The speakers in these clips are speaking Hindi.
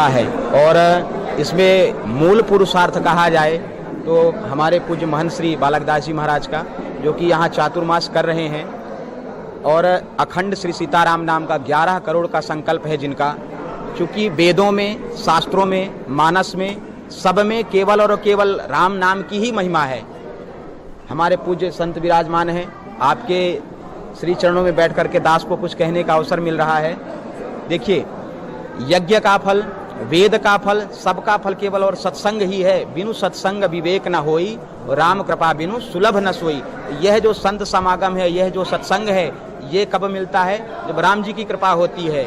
है। और इसमें मूल पुरुषार्थ कहा जाए तो हमारे पूज्य महंत श्री बालकदास जी महाराज का, जो कि यहाँ चातुर्मास कर रहे हैं और अखंड श्री सीताराम नाम का 11 करोड़ का संकल्प है जिनका, चूँकि वेदों में, शास्त्रों में, मानस में, सब में केवल और केवल राम नाम की ही महिमा है। हमारे पूज्य संत विराजमान हैं, आपके श्री चरणों में बैठ करके दास को कुछ कहने का अवसर मिल रहा है। देखिए, यज्ञ का फल, वेद का फल, सबका फल केवल और सत्संग ही है। बिनु सत्संग विवेक न होई, राम कृपा बिनु सुलभ न सोई। यह जो संत समागम है, यह जो सत्संग है, ये कब मिलता है? जब राम जी की कृपा होती है।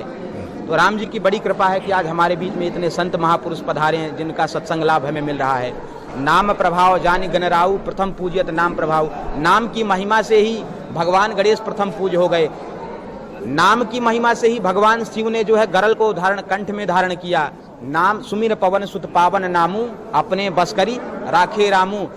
तो राम जी की बड़ी कृपा है कि आज हमारे बीच में इतने संत महापुरुष पधारे हैं जिनका सत्संग लाभ हमें मिल रहा है। नाम प्रभाव जानि गणराउ, प्रथम पूजियत नाम प्रभाव। नाम की महिमा से ही भगवान गणेश प्रथम पूज हो गए। नाम की महिमा से ही भगवान शिव ने जो है गरल को धारण, कंठ में धारण किया। नाम सुमिर पवन सुत पावन नामू, अपने बस करी राखे रामू।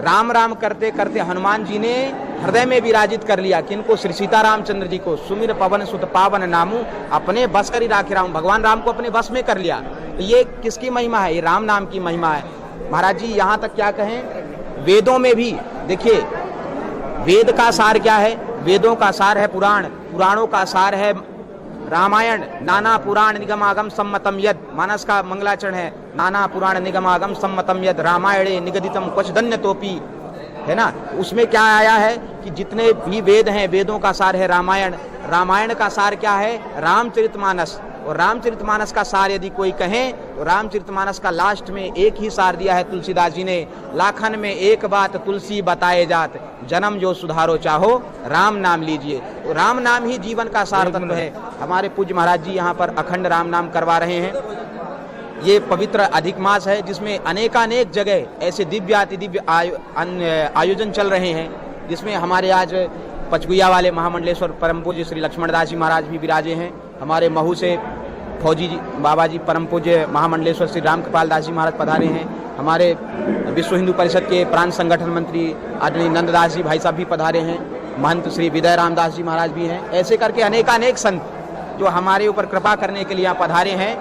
राम राम करते करते हनुमान जी ने हृदय में विराजित कर लिया। किनको? श्री सीतारामचंद्र जी को। सुमिर पवन सुत पावन नामू, अपने बस करी राखे राम। भगवान राम को अपने बस में कर लिया। तो ये किसकी महिमा है? ये राम नाम की महिमा है। महाराज जी यहाँ तक क्या कहें, वेदों में भी देखिए, वेद का सार क्या है? वेदों का सार है पुराण, पुराणों का सार है रामायण। नाना पुराण निगमागम सम्मतम यद, मानस का मंगलाचरण है। नाना पुराण निगमागम सम्मतम यद, रामायणे निगदितम क्वच धन्य तोपी, है ना। उसमें क्या आया है कि जितने भी वेद हैं, वेदों का सार है रामायण। रामायण का सार क्या है? रामचरितमानस। और रामचरितमानस का सार यदि कोई कहे तो रामचरितमानस का लास्ट में एक ही सार दिया है तुलसीदास जी ने। लाखन में एक बात तुलसी बताए जात, जन्म जो सुधारो चाहो राम नाम लीजिए। तो राम नाम ही जीवन का सार तत्व है। हमारे पूज्य महाराज जी यहाँ पर अखंड राम नाम करवा रहे हैं। ये पवित्र अधिक मास है जिसमें अनेकानेक जगह ऐसे दिव्य अति दिव्य आयोजन चल रहे हैं, जिसमें हमारे आज पचगुया वाले महामंडलेश्वर परम पूज्य श्री लक्ष्मणदास जी महाराज भी विराजे हैं। हमारे महू से फौजी बाबा जी परम पूज्य महामंडलेश्वर श्री राम कृपाल दास जी महाराज पधारे हैं। हमारे विश्व हिंदू परिषद के प्रांत संगठन मंत्री आदरणीय नंददास जी भाई साहब भी पधारे हैं। महंत श्री विदय रामदास जी महाराज भी हैं। ऐसे करके अनेकानेक संत जो हमारे ऊपर कृपा करने के लिए यहाँ पधारे हैं।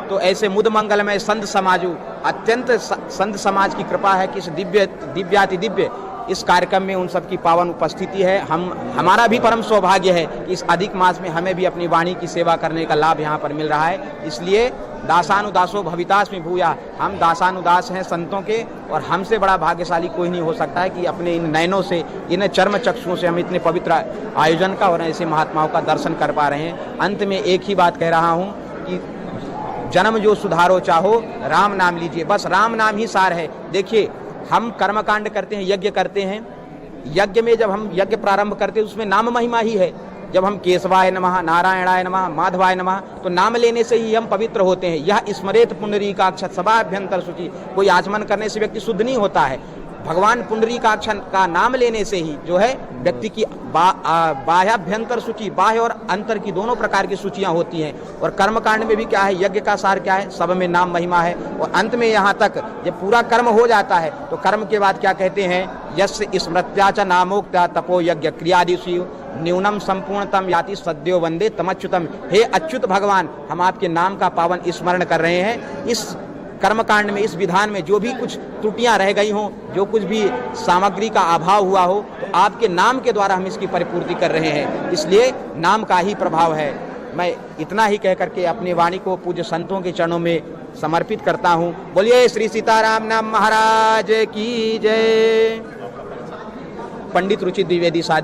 तो ऐसे मुद मंगल में संत समाजू, अत्यंत संत समाज की कृपा है कि इस दिव्याति दिव्य इस कार्यक्रम में उन सबकी पावन उपस्थिति है। हमारा भी परम सौभाग्य है कि इस अधिक मास में हमें भी अपनी वाणी की सेवा करने का लाभ यहाँ पर मिल रहा है। इसलिए दासानुदासो भवितास में भूया, हम दासानुदास हैं संतों के, और हमसे बड़ा भाग्यशाली कोई नहीं हो सकता है कि अपने इन नयनों से, इन चर्म चक्षुओं से हम इतने पवित्र आयोजन का और ऐसे महात्माओं का दर्शन कर पा रहे हैं। अंत में एक ही बात कह रहा हूँ कि जन्म जो सुधारो चाहो राम नाम लीजिए। बस राम नाम ही सार है। देखिए, हम कर्मकांड करते हैं, यज्ञ करते हैं। यज्ञ में जब हम यज्ञ प्रारंभ करते हैं उसमें नाम महिमा ही है। जब हम केशवाय नमः, नारायणाय नमः, माधवाय नमः, तो नाम लेने से ही हम पवित्र होते हैं। यह स्मरेत पुंडरीकाक्ष सभाभ्यंतर शुचि। कोई आचमन करने से व्यक्ति शुद्ध नहीं होता है। भगवान पुंडरीकाक्ष का नाम लेने से ही जो है व्यक्ति की बाह्याभ्यंतर सूची, बाह्य और अंतर की दोनों प्रकार की सूचियां होती हैं। और कर्मकांड में भी क्या है, यज्ञ का सार क्या है? सब में नाम महिमा है। और अंत में यहाँ तक जब पूरा कर्म हो जाता है तो कर्म के बाद क्या कहते हैं? यस्य स्मृत्या च नामोक्त्या तपो यज्ञ क्रियादिषु न्यूनम संपूर्णतम याति सद्यो वंदे तमच्युतम। हे अच्युत भगवान, हम आपके नाम का पावन स्मरण कर रहे हैं। इस कर्मकांड में, इस विधान में जो भी कुछ त्रुटियां रह गई हों, जो कुछ भी सामग्री का अभाव हुआ हो, तो आपके नाम के द्वारा हम इसकी परिपूर्ति कर रहे हैं। इसलिए नाम का ही प्रभाव है। मैं इतना ही कह करके अपनी वाणी को पूज्य संतों के चरणों में समर्पित करता हूँ। बोलिए श्री सीताराम नाम महाराज की जय। पंडित रुचि द्विवेदी साथ